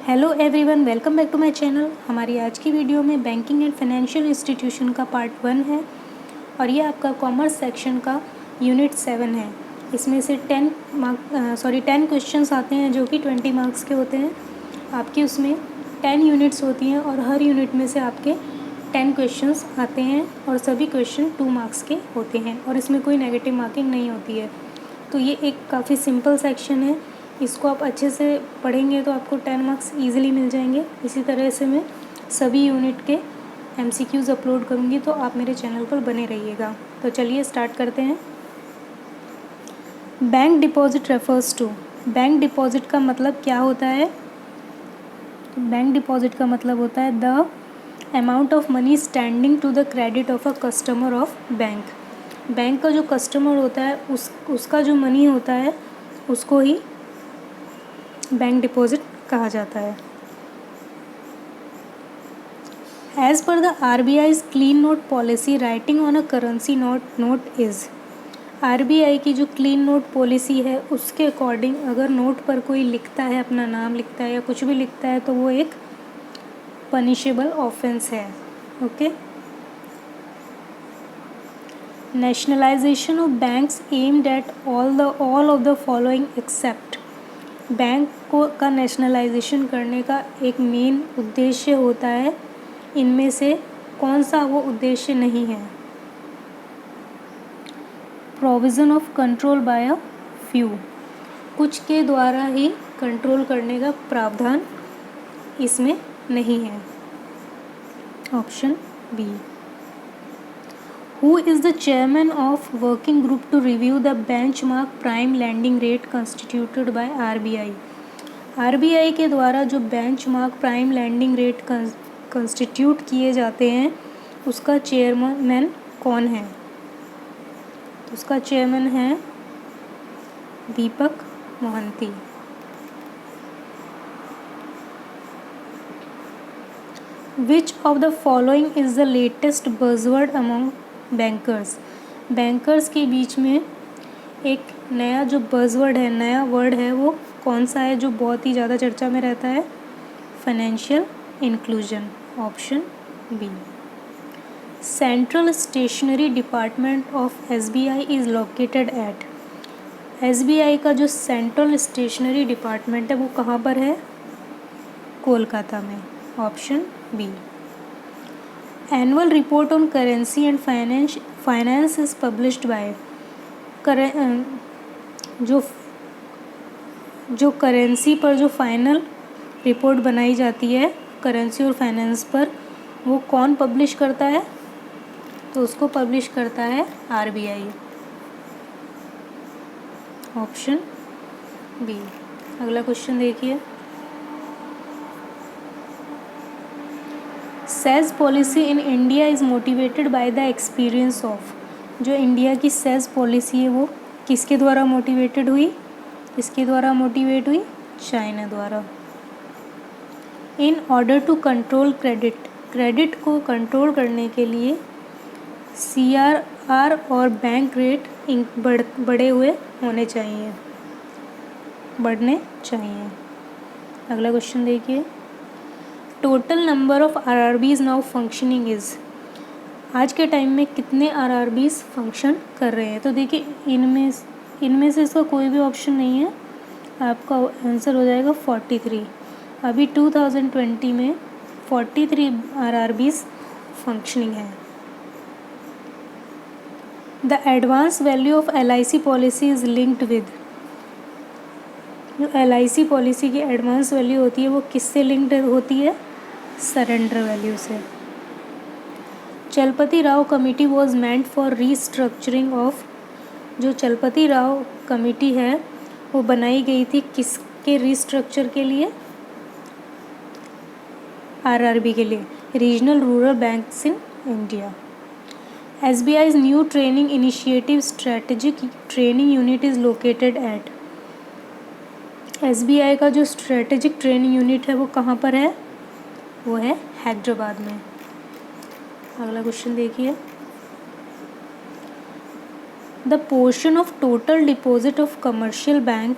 Hello everyone, welcome back to my channel. हमारी आज की वीडियो में बैंकिंग एंड फाइनेंशियल इंस्टीट्यूशन का पार्ट 1 है और ये आपका कॉमर्स सेक्शन का यूनिट 7 है। इसमें से 10 क्वेश्चंस आते हैं जो कि 20 मार्क्स के होते हैं। आपकी उसमें 10 यूनिट्स होती हैं और हर यूनिट में से आपके 10 क्वेश्चंस आते हैं और सभी क्वेश्चन 2 मार्क्स के होते हैं और इसमें कोई नेगेटिव मार्किंग नहीं होती है। तो ये एक काफ़ी सिंपल सेक्शन है। इसको आप अच्छे से पढ़ेंगे तो आपको 10 मार्क्स ईजिली मिल जाएंगे। इसी तरह से मैं सभी यूनिट के MCQs अपलोड करूँगी, तो आप मेरे चैनल पर बने रहिएगा। तो चलिए स्टार्ट करते हैं। Bank deposit refers to, bank deposit का मतलब क्या होता है? बैंक डिपॉजिट का मतलब होता है the amount of money standing to the credit of a customer of bank. Bank का जो कस्टमर होता है उसका जो मनी होता है उसको ही बैंक डिपॉजिट कहा जाता है। As per the RBI's clean note policy, writing on a currency note is. RBI की जो क्लीन नोट पॉलिसी है उसके अकॉर्डिंग अगर नोट पर कोई लिखता है, अपना नाम लिखता है या कुछ भी लिखता है, तो वो एक पनिशेबल ऑफेंस है। Okay. Nationalisation of banks aimed at all of the following except. Bank को का नेशनलाइजेशन करने का एक मेन उद्देश्य होता है, इनमें से कौन सा वो उद्देश्य नहीं है? Provision of control by a few, कुछ के द्वारा ही कंट्रोल करने का प्रावधान इसमें नहीं है। Option B. Who is the chairman of working group to review the benchmark prime lending rate constituted by RBI? RBI के द्वारा जो benchmark prime lending rate constitute किए जाते हैं उसका चेयरमैन कौन है? उसका चेयरमैन है Deepak Mohanty. Which of the following is the latest buzzword among bankers? Bankers के बीच में एक नया जो बज़वर्ड है, नया वर्ड है, वो कौन सा है जो बहुत ही ज़्यादा चर्चा में रहता है? Financial inclusion. Option B. Central stationery department of SBI is located at. SBI का जो सेंट्रल स्टेशनरी डिपार्टमेंट है वो कहाँ पर है? कोलकाता में। Option B. Annual report on currency and finance is published by. जो करेंसी पर जो फाइनल रिपोर्ट बनाई जाती है करेंसी और फाइनेंस पर, वो कौन पब्लिश करता है? तो उसको पब्लिश करता है RBI। Option B. अगला क्वेश्चन देखिए। SEZ policy in India is motivated by the experience of. जो इंडिया की सेज पॉलिसी है वो किसके द्वारा मोटिवेटेड हुई? किसके द्वारा मोटिवेट हुई? चाइना द्वारा। In order to control credit को कंट्रोल करने के लिए CRR और बैंक रेट बढ़े हुए होने चाहिए, बढ़ने चाहिए। अगला क्वेश्चन देखिए। Total number of RRBs now functioning is. आज के टाइम में कितने RRBs फंक्शन कर रहे हैं? तो देखिए इनमें से इसका कोई भी ऑप्शन नहीं है, आपका आंसर हो जाएगा 43। अभी 2020 में 43 RRBs फंक्शनिंग है। The advance value of LIC policy is linked with. जो LIC पॉलिसी की एडवांस वैल्यू होती है वो किससे लिंक्ड होती है? सरेंडर वैल्यू से। Chalapathi Rao committee was meant for restructuring of. जो चलपति राव कमेटी है वो बनाई गई थी किसके रीस्ट्रक्चर के लिए? RRB के लिए, regional rural banks in India. SBI's new training initiative strategic training unit is located at. SBI का जो स्ट्रेटेजिक ट्रेनिंग यूनिट है वो कहाँ पर है? वो है हैदराबाद में। अगला क्वेश्चन देखिए। The portion of total deposit of commercial bank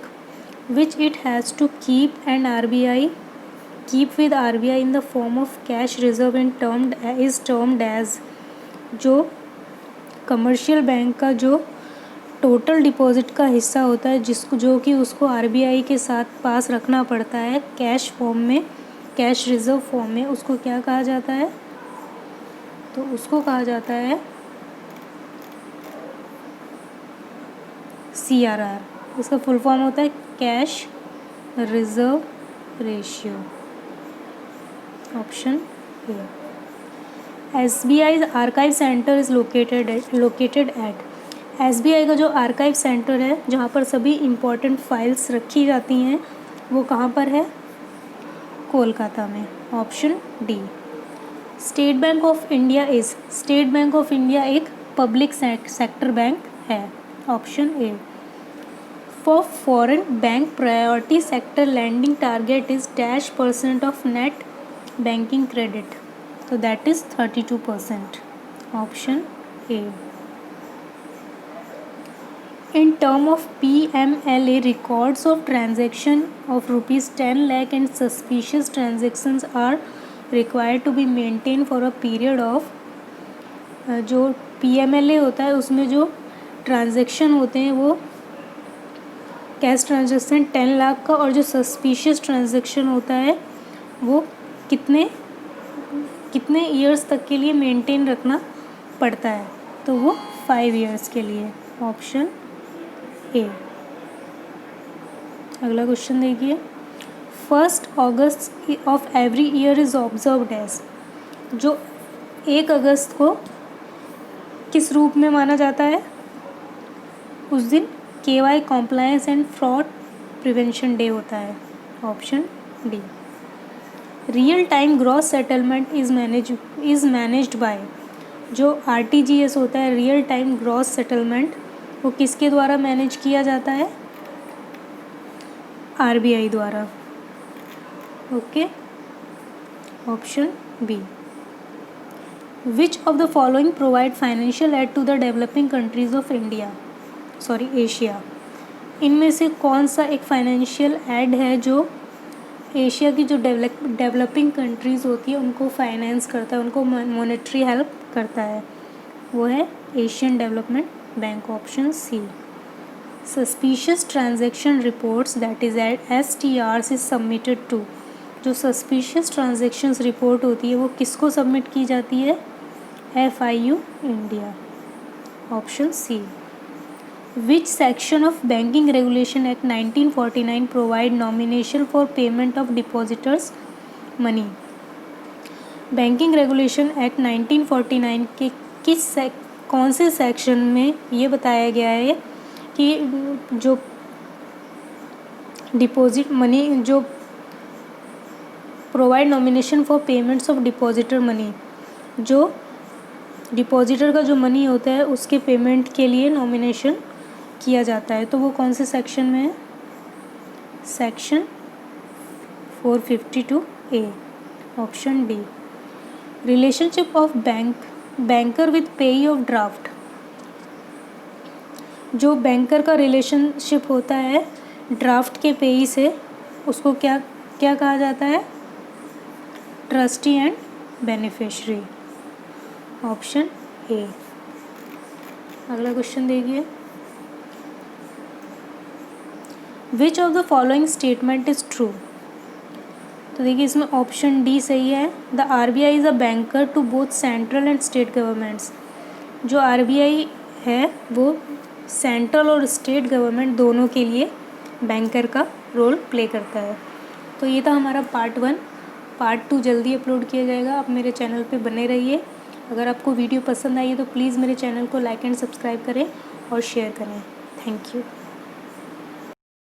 which it has to keep and RBI keep with RBI in the form of cash reserve in termed as, जो कमर्शियल बैंक का जो टोटल डिपॉजिट का हिस्सा होता है जो कि उसको आरबीआई के साथ पास रखना पड़ता है कैश फॉर्म में, कैश रिजर्व फॉर्म में, उसको क्या कहा जाता है? तो उसको कहा जाता है CRR। इसका फुल फॉर्म होता है cash reserve ratio. Option A. SBI archive centre is located at, SBI का जो आर्काइव सेंटर है जहाँ पर सभी इम्पोर्टेंट फाइल्स रखी जाती हैं वो कहाँ पर है? कोलकाता में। Option D. State Bank of India एक पब्लिक सेक्टर बैंक है। Option A. For foreign bank priority sector lending target is -% of net banking credit, तो that is 32%। Option A. In term of PMLA, records of transaction of ₹10 lakh and suspicious transactions are required to be maintained for a period of, जो PMLA होता है उसमें जो transaction होते हैं वो cash transaction 10 lakh का, और जो सस्पिशियस ट्रांजेक्शन होता है वो कितने ईयर्स तक के लिए मेंटेन रखना पड़ता है? तो वो 5 ईयर्स के लिए। Option A. अगला क्वेश्चन देखिए। 1 August of every year is observed as, जो 1 अगस्त को किस रूप में माना जाता है? उस दिन KY compliance and fraud prevention day होता है। Option D. Real time gross settlement is managed by, जो RTGS होता है रियल टाइम ग्रॉस सेटलमेंट, वो किसके द्वारा मैनेज किया जाता है? RBI द्वारा। Okay. Option B. Which of the following provide financial aid to the developing countries of Asia? इनमें से कौन सा एक फाइनेंशियल एड है जो एशिया की जो डेवलपिंग कंट्रीज़ होती है उनको फाइनेंस करता है, उनको मॉनेटरी हेल्प करता है? वो है Asian development bank. Option C. Suspicious transaction reports that is STRs is submitted to, जो सस्पिशियस ट्रांजेक्शन्स रिपोर्ट होती है वो किसको सबमिट की जाती है? FIU India. Option C. Which section of banking regulation act 1949 provide nomination for payment of depositors money? Banking regulation act 1949 के कौन से सेक्शन में ये बताया गया है कि जो डिपॉजिट मनी, जो provide nomination for payments of depositor money, जो डिपॉजिटर का जो मनी होता है उसके पेमेंट के लिए नॉमिनेशन किया जाता है, तो वो कौन से सेक्शन में है? Section 452A। Option D. Relationship of banker with पेई ऑफ ड्राफ्ट, जो बैंकर का रिलेशनशिप होता है ड्राफ्ट के पेई से, उसको क्या कहा जाता है? Trustee and beneficiary. Option A. अगला क्वेश्चन देखिए। Which of the following statement is true? तो देखिए इसमें ऑप्शन डी सही है। The RBI is a banker to both central and state governments, जो RBI है वो सेंट्रल और स्टेट गवर्नमेंट दोनों के लिए बैंकर का रोल प्ले करता है। तो ये था हमारा पार्ट 1। पार्ट 2 जल्दी अपलोड किया जाएगा, आप मेरे चैनल पे बने रहिए। अगर आपको वीडियो पसंद आई है तो प्लीज़ मेरे चैनल को लाइक एंड सब्सक्राइब करें और शेयर करें। Thank you.